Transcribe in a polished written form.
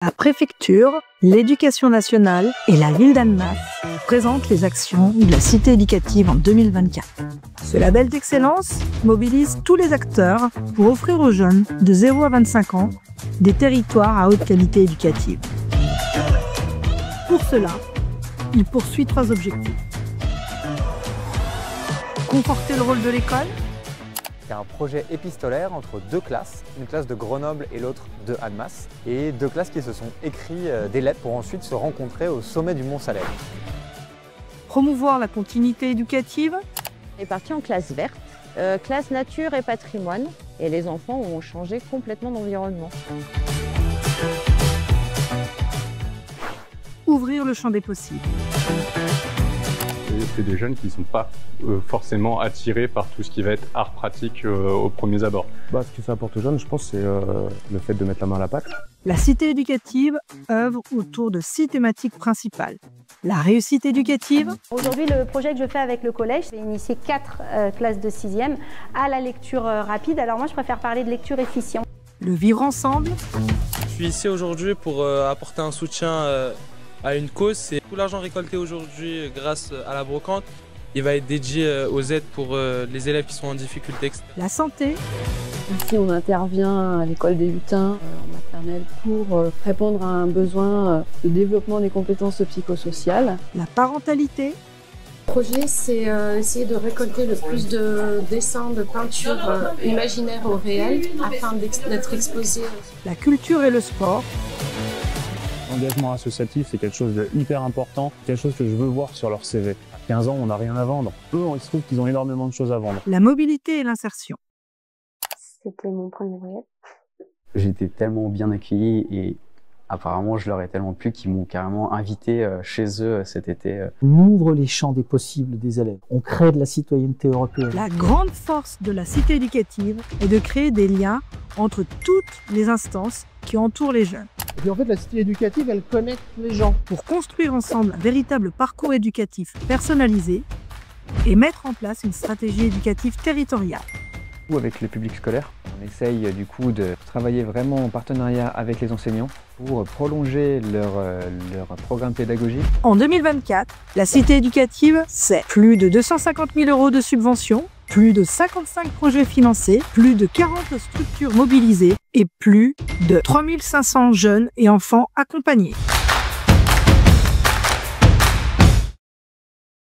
La préfecture, l'éducation nationale et la ville d'Annemasse présentent les actions de la cité éducative en 2024. Ce label d'excellence mobilise tous les acteurs pour offrir aux jeunes de 0 à 25 ans des territoires à haute qualité éducative. Pour cela, il poursuit 3 objectifs. Conforter le rôle de l'école. C'est un projet épistolaire entre 2 classes, une classe de Grenoble et l'autre de Annemasse, et 2 classes qui se sont écrits des lettres pour ensuite se rencontrer au sommet du Mont Salève. Promouvoir la continuité éducative. On est parti en classe verte, classe nature et patrimoine, et les enfants ont changé complètement d'environnement. Ouvrir le champ des possibles. C'est des jeunes qui ne sont pas forcément attirés par tout ce qui va être art pratique aux premiers abords. Ce que ça apporte aux jeunes, je pense, c'est le fait de mettre la main à la pâte. La cité éducative œuvre autour de 6 thématiques principales. La réussite éducative. Aujourd'hui, le projet que je fais avec le collège, c'est initier 4 classes de 6e à la lecture rapide. Alors moi, je préfère parler de lecture efficiente. Le vivre ensemble. Je suis ici aujourd'hui pour apporter un soutien à une cause. C'est tout l'argent récolté aujourd'hui grâce à la brocante. Il va être dédié aux aides pour les élèves qui sont en difficulté. La santé. Ici, on intervient à l'école des lutins en maternelle pour répondre à un besoin de développement des compétences psychosociales. La parentalité. Le projet, c'est essayer de récolter le plus de dessins, de peintures imaginaires au réel afin d'être exposés. La culture et le sport. L'engagement associatif, c'est quelque chose de hyper important, quelque chose que je veux voir sur leur CV. À 15 ans, on n'a rien à vendre. Eux, il se trouve qu'ils ont énormément de choses à vendre. La mobilité et l'insertion. C'était mon premier voyage. J'ai été tellement bien accueilli et apparemment je leur ai tellement plu qu'ils m'ont carrément invité chez eux cet été. On ouvre les champs des possibles des élèves. On crée de la citoyenneté européenne. La grande force de la cité éducative est de créer des liens entre toutes les instances qui entourent les jeunes. Et puis en fait, la cité éducative, elle connecte les gens. Pour construire ensemble un véritable parcours éducatif personnalisé et mettre en place une stratégie éducative territoriale. Avec le public scolaire, on essaye du coup de travailler vraiment en partenariat avec les enseignants pour prolonger leur programme pédagogique. En 2024, la cité éducative, c'est plus de 250 000 € de subventions, plus de 55 projets financés, plus de 40 structures mobilisées et plus de 3 500 jeunes et enfants accompagnés.